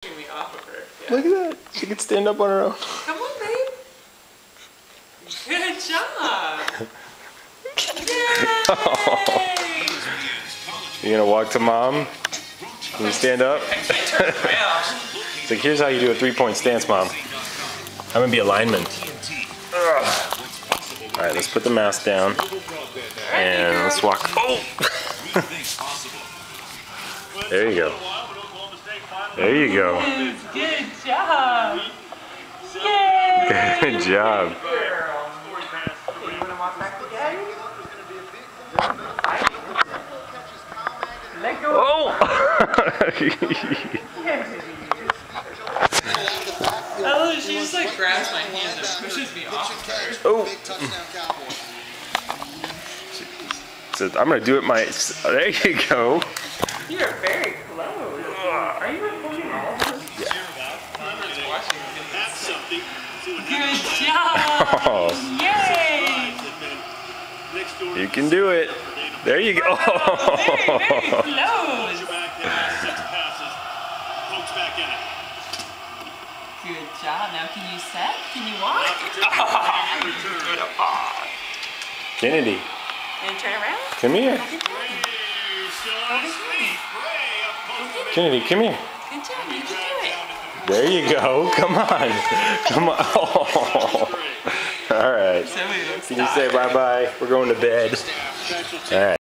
Me off of her. Yeah. Look at that. She can stand up on her own. Come on, babe. Good job. Yay! You gonna walk to mom? Can you stand up? It's like, here's how you do a 3-point stance, mom. I'm gonna be a lineman. Alright, let's put the mask down. And let's walk. Oh! There you go. There you go. Good job. Yay! Good job. Let go. Oh! Oh, she just like grabs my hand and pushes me off of her. Oh! So I'm gonna do it there you go. You're very close. Are you recording all of this? Yeah. Good job! Oh, Yay! you can do it. There you go. Wow, very, very close. Good job. Now can you set? Can you walk? Kennedy, And turn around. come here. Kennedy, come here. Good job. You can do it. There you go. Come on. Come on. Oh. All right. So we Can you say bye-bye? We're going to bed. All right.